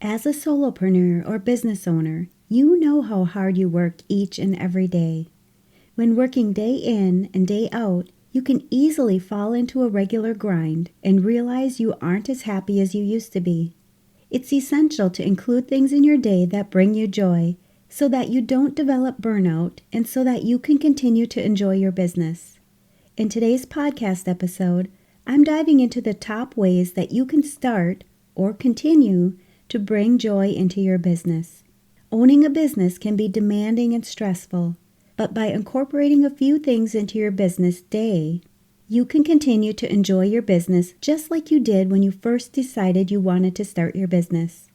As a solopreneur or business owner, you know how hard you work each and every day. When working day in and day out, you can easily fall into a regular grind and realize you aren't as happy as you used to be. It's essential to include things in your day that bring you joy so that you don't develop burnout and so that you can continue to enjoy your business. In today's podcast episode, I'm diving into the top ways that you can start or continue to bring joy into your business. Owning a business can be demanding and stressful, but by incorporating a few things into your business day, you can continue to enjoy your business just like you did when you first decided you wanted to start your business.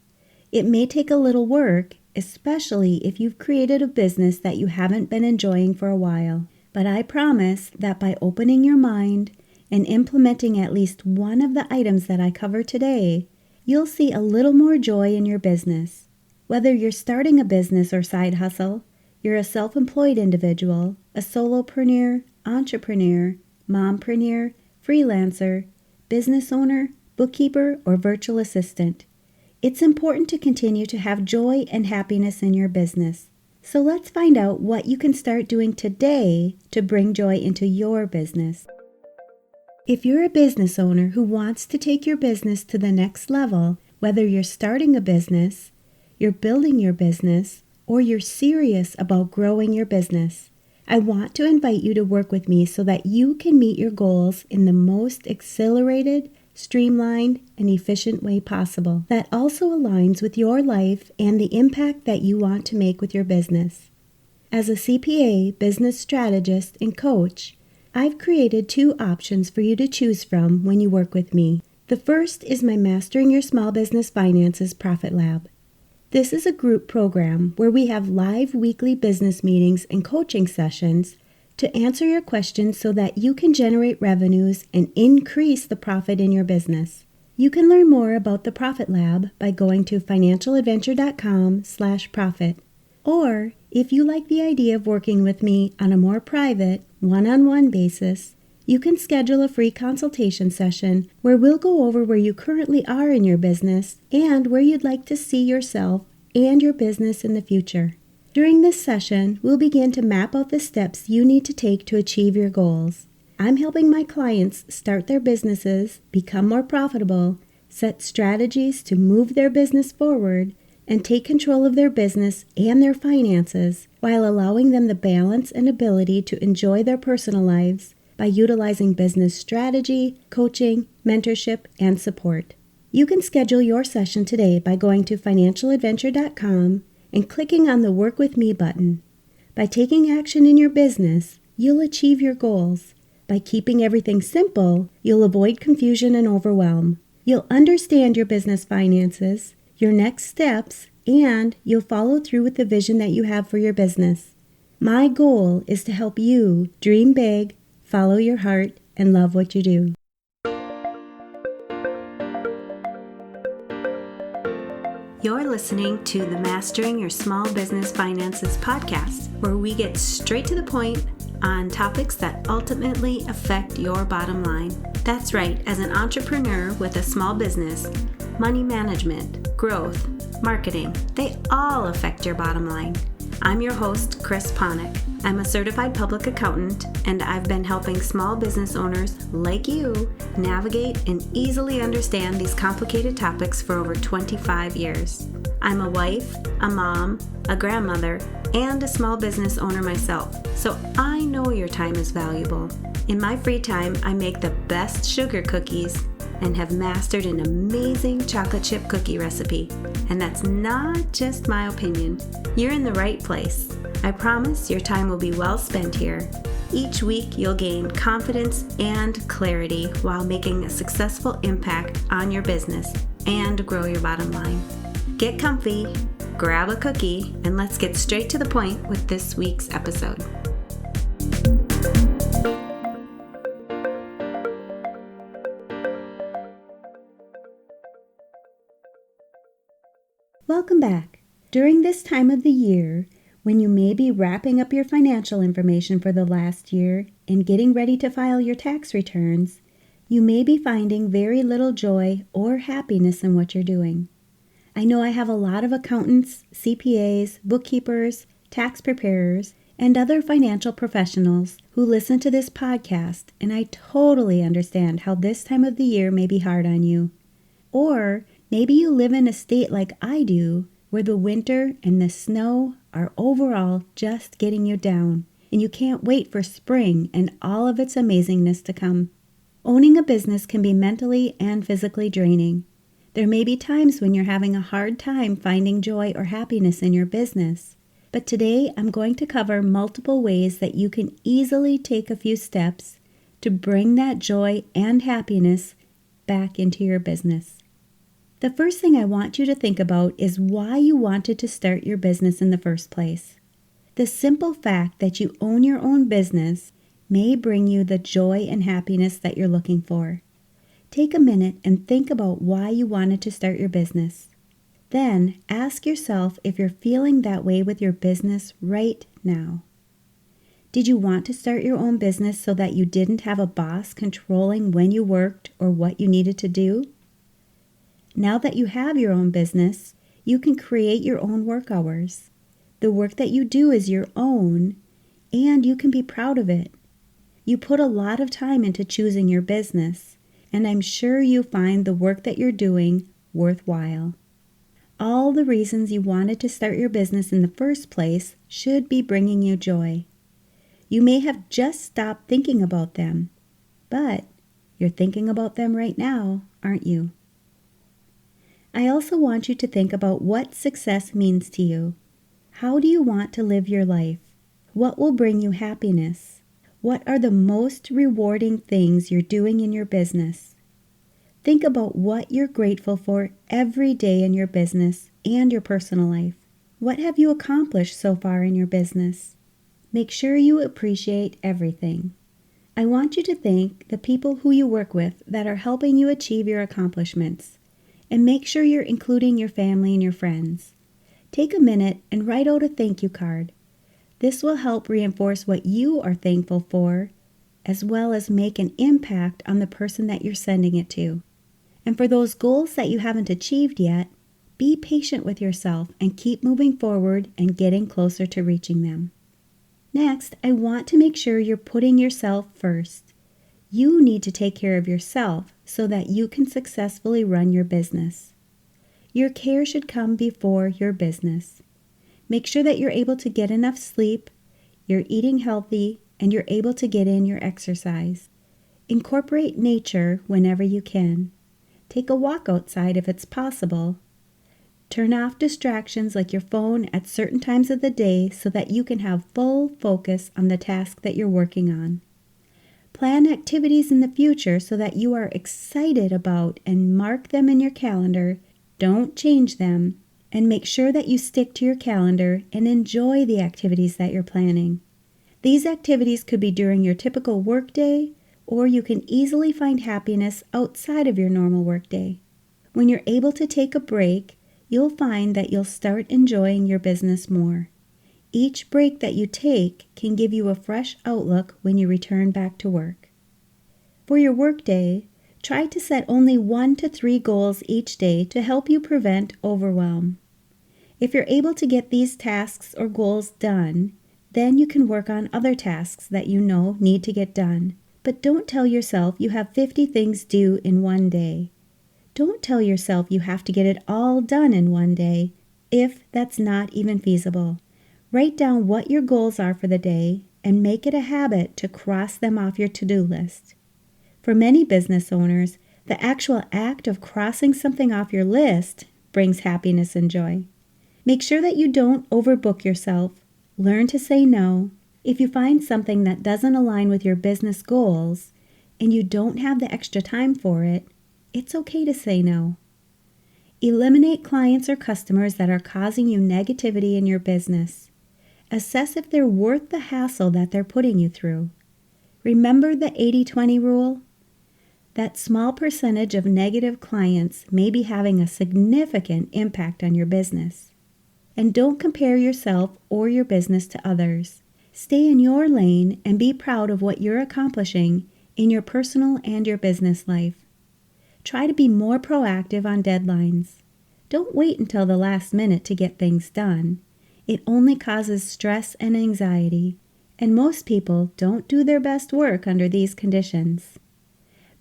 It may take a little work, especially if you've created a business that you haven't been enjoying for a while, but I promise that by opening your mind and implementing at least one of the items that I cover today, you'll see a little more joy in your business. Whether you're starting a business or side hustle, you're a self-employed individual, a solopreneur, entrepreneur, mompreneur, freelancer, business owner, bookkeeper, or virtual assistant. It's important to continue to have joy and happiness in your business. So let's find out what you can start doing today to bring joy into your business. If you're a business owner who wants to take your business to the next level, whether you're starting a business, you're building your business, or you're serious about growing your business, I want to invite you to work with me so that you can meet your goals in the most accelerated, streamlined, and efficient way possible that also aligns with your life and the impact that you want to make with your business. As a CPA, business strategist, and coach, I've created two options for you to choose from when you work with me. The first is my Mastering Your Small Business Finances Profit Lab. This is a group program where we have live weekly business meetings and coaching sessions to answer your questions so that you can generate revenues and increase the profit in your business. You can learn more about the Profit Lab by going to financialadventure.com/profit. Or, if you like the idea of working with me on a more private, one-on-one basis, you can schedule a free consultation session where we'll go over where you currently are in your business and where you'd like to see yourself and your business in the future. During this session, we'll begin to map out the steps you need to take to achieve your goals. I'm helping my clients start their businesses, become more profitable, set strategies to move their business forward, and take control of their business and their finances while allowing them the balance and ability to enjoy their personal lives by utilizing business strategy, coaching, mentorship, and support. You can schedule your session today by going to financialadventure.com and clicking on the Work With Me button. By taking action in your business, you'll achieve your goals. By keeping everything simple, you'll avoid confusion and overwhelm. You'll understand your business finances, your next steps, and you'll follow through with the vision that you have for your business. My goal is to help you dream big, follow your heart, and love what you do. You're listening to the Mastering Your Small Business Finances podcast, where we get straight to the point on topics that ultimately affect your bottom line. That's right, as an entrepreneur with a small business, money management, growth, marketing, they all affect your bottom line. I'm your host, Chris Ponick. I'm a certified public accountant, and I've been helping small business owners like you navigate and easily understand these complicated topics for over 25 years. I'm a wife, a mom, a grandmother, and a small business owner myself, so I know your time is valuable. In my free time, I make the best sugar cookies and have mastered an amazing chocolate chip cookie recipe. And that's not just my opinion. You're in the right place. I promise your time will be well spent here. Each week, you'll gain confidence and clarity while making a successful impact on your business and grow your bottom line. Get comfy, grab a cookie, and let's get straight to the point with this week's episode. Welcome back. During this time of the year, when you may be wrapping up your financial information for the last year and getting ready to file your tax returns, you may be finding very little joy or happiness in what you're doing. I know I have a lot of accountants, CPAs, bookkeepers, tax preparers, and other financial professionals who listen to this podcast, and I totally understand how this time of the year may be hard on you. Or maybe you live in a state like I do, where the winter and the snow are overall just getting you down, and you can't wait for spring and all of its amazingness to come. Owning a business can be mentally and physically draining. There may be times when you're having a hard time finding joy or happiness in your business, but today I'm going to cover multiple ways that you can easily take a few steps to bring that joy and happiness back into your business. The first thing I want you to think about is why you wanted to start your business in the first place. The simple fact that you own your own business may bring you the joy and happiness that you're looking for. Take a minute and think about why you wanted to start your business. Then ask yourself if you're feeling that way with your business right now. Did you want to start your own business so that you didn't have a boss controlling when you worked or what you needed to do? Now that you have your own business, you can create your own work hours. The work that you do is your own, and you can be proud of it. You put a lot of time into choosing your business, and I'm sure you find the work that you're doing worthwhile. All the reasons you wanted to start your business in the first place should be bringing you joy. You may have just stopped thinking about them, but you're thinking about them right now, aren't you? I also want you to think about what success means to you. How do you want to live your life? What will bring you happiness? What are the most rewarding things you're doing in your business? Think about what you're grateful for every day in your business and your personal life. What have you accomplished so far in your business? Make sure you appreciate everything. I want you to thank the people who you work with that are helping you achieve your accomplishments. And make sure you're including your family and your friends. Take a minute and write out a thank you card. This will help reinforce what you are thankful for, as well as make an impact on the person that you're sending it to. And for those goals that you haven't achieved yet, be patient with yourself and keep moving forward and getting closer to reaching them. Next, I want to make sure you're putting yourself first. You need to take care of yourself so that you can successfully run your business. Your care should come before your business. Make sure that you're able to get enough sleep, you're eating healthy, and you're able to get in your exercise. Incorporate nature whenever you can. Take a walk outside if it's possible. Turn off distractions like your phone at certain times of the day so that you can have full focus on the task that you're working on. Plan activities in the future so that you are excited about and mark them in your calendar. Don't change them, and make sure that you stick to your calendar and enjoy the activities that you're planning. These activities could be during your typical workday, or you can easily find happiness outside of your normal workday. When you're able to take a break, you'll find that you'll start enjoying your business more. Each break that you take can give you a fresh outlook when you return back to work. For your workday, try to set only 1 to 3 goals each day to help you prevent overwhelm. If you're able to get these tasks or goals done, then you can work on other tasks that you know need to get done. But don't tell yourself you have 50 things due in one day. Don't tell yourself you have to get it all done in one day, if that's not even feasible. Write down what your goals are for the day and make it a habit to cross them off your to-do list. For many business owners, the actual act of crossing something off your list brings happiness and joy. Make sure that you don't overbook yourself. Learn to say no. If you find something that doesn't align with your business goals and you don't have the extra time for it, it's okay to say no. Eliminate clients or customers that are causing you negativity in your business. Assess if they're worth the hassle that they're putting you through. Remember the 80-20 rule? That small percentage of negative clients may be having a significant impact on your business. And don't compare yourself or your business to others. Stay in your lane and be proud of what you're accomplishing in your personal and your business life. Try to be more proactive on deadlines. Don't wait until the last minute to get things done. It only causes stress and anxiety, and most people don't do their best work under these conditions.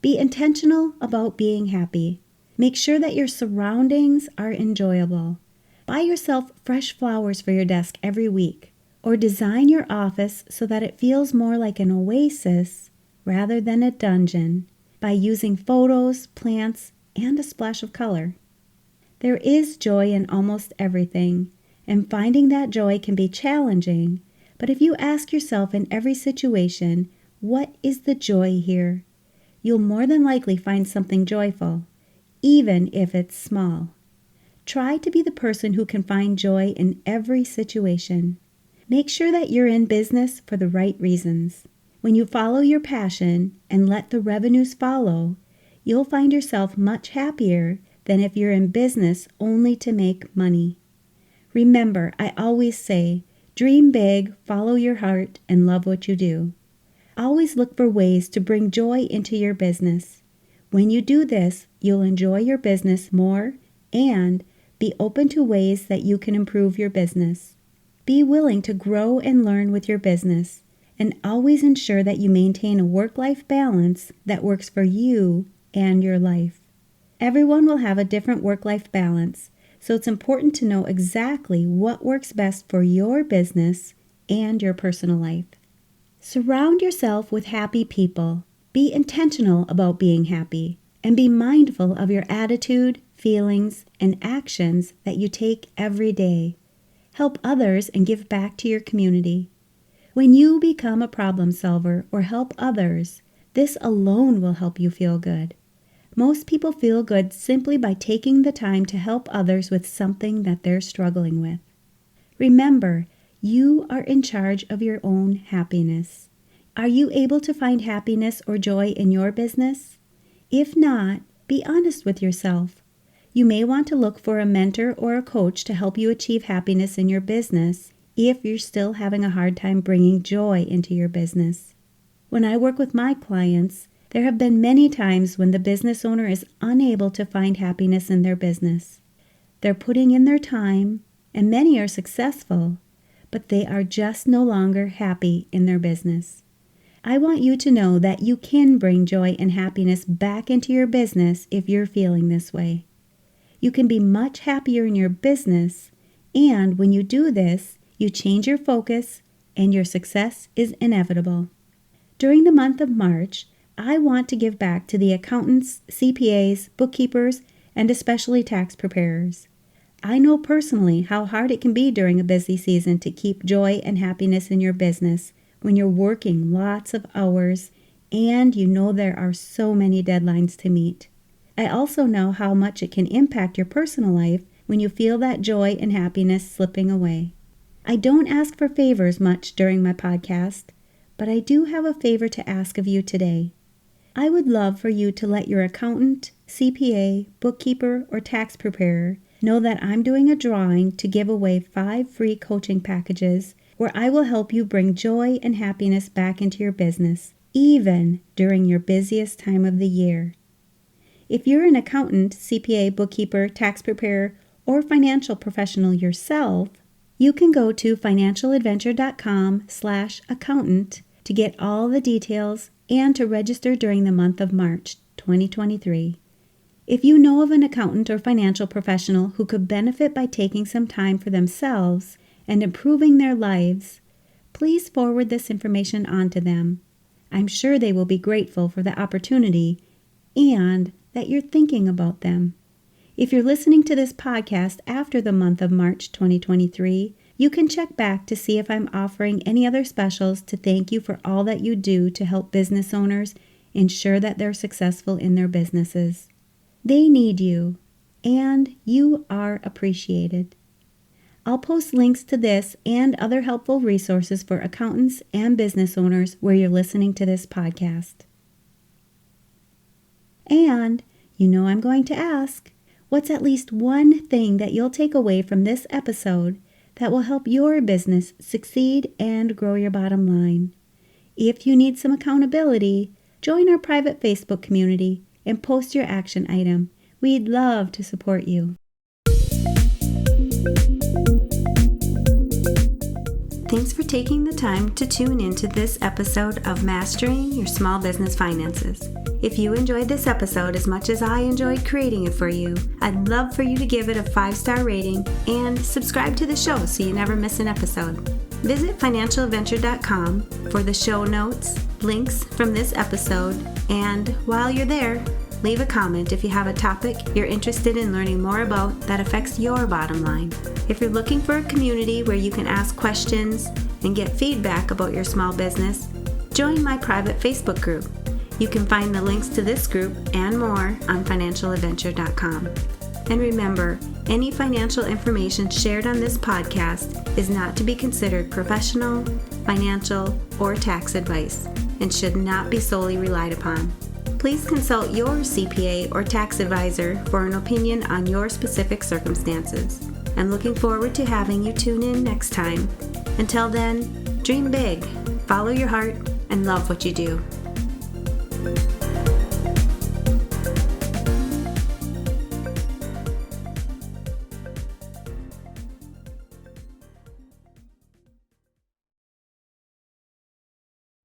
Be intentional about being happy. Make sure that your surroundings are enjoyable. Buy yourself fresh flowers for your desk every week, or design your office so that it feels more like an oasis rather than a dungeon by using photos, plants, and a splash of color. There is joy in almost everything, and finding that joy can be challenging, but if you ask yourself in every situation, what is the joy here? You'll more than likely find something joyful, even if it's small. Try to be the person who can find joy in every situation. Make sure that you're in business for the right reasons. When you follow your passion and let the revenues follow, you'll find yourself much happier than if you're in business only to make money. Remember, I always say, dream big, follow your heart, and love what you do. Always look for ways to bring joy into your business. When you do this, you'll enjoy your business more and be open to ways that you can improve your business. Be willing to grow and learn with your business, and always ensure that you maintain a work-life balance that works for you and your life. Everyone will have a different work-life balance, so it's important to know exactly what works best for your business and your personal life. Surround yourself with happy people. Be intentional about being happy, and be mindful of your attitude, feelings, and actions that you take every day. Help others and give back to your community. When you become a problem solver or help others, this alone will help you feel good. Most people feel good simply by taking the time to help others with something that they're struggling with. Remember, you are in charge of your own happiness. Are you able to find happiness or joy in your business? If not, be honest with yourself. You may want to look for a mentor or a coach to help you achieve happiness in your business if you're still having a hard time bringing joy into your business. When I work with my clients, there have been many times when the business owner is unable to find happiness in their business. They're putting in their time, and many are successful, but they are just no longer happy in their business. I want you to know that you can bring joy and happiness back into your business if you're feeling this way. You can be much happier in your business, and when you do this, you change your focus and your success is inevitable. During the month of March, I want to give back to the accountants, CPAs, bookkeepers, and especially tax preparers. I know personally how hard it can be during a busy season to keep joy and happiness in your business when you're working lots of hours and you know there are so many deadlines to meet. I also know how much it can impact your personal life when you feel that joy and happiness slipping away. I don't ask for favors much during my podcast, but I do have a favor to ask of you today. I would love for you to let your accountant, CPA, bookkeeper, or tax preparer know that I'm doing a drawing to give away 5 free coaching packages where I will help you bring joy and happiness back into your business, even during your busiest time of the year. If you're an accountant, CPA, bookkeeper, tax preparer, or financial professional yourself, you can go to financialadventure.com/accountant to get all the details and to register during the month of March 2023. If you know of an accountant or financial professional who could benefit by taking some time for themselves and improving their lives, please forward this information on to them. I'm sure they will be grateful for the opportunity and that you're thinking about them. If you're listening to this podcast after the month of March 2023, you can check back to see if I'm offering any other specials to thank you for all that you do to help business owners ensure that they're successful in their businesses. They need you, and you are appreciated. I'll post links to this and other helpful resources for accountants and business owners where you're listening to this podcast. And you know I'm going to ask, what's at least one thing that you'll take away from this episode that will help your business succeed and grow your bottom line? If you need some accountability, join our private Facebook community and post your action item. We'd love to support you. Thanks for taking the time to tune into this episode of Mastering Your Small Business Finances. If you enjoyed this episode as much as I enjoyed creating it for you, I'd love for you to give it a 5-star rating and subscribe to the show so you never miss an episode. Visit financialadventure.com for the show notes, links from this episode, and while you're there, leave a comment if you have a topic you're interested in learning more about that affects your bottom line. If you're looking for a community where you can ask questions and get feedback about your small business, join my private Facebook group. You can find the links to this group and more on financialadventure.com. And remember, any financial information shared on this podcast is not to be considered professional, financial, or tax advice and should not be solely relied upon. Please consult your CPA or tax advisor for an opinion on your specific circumstances. I'm looking forward to having you tune in next time. Until then, dream big, follow your heart, and love what you do.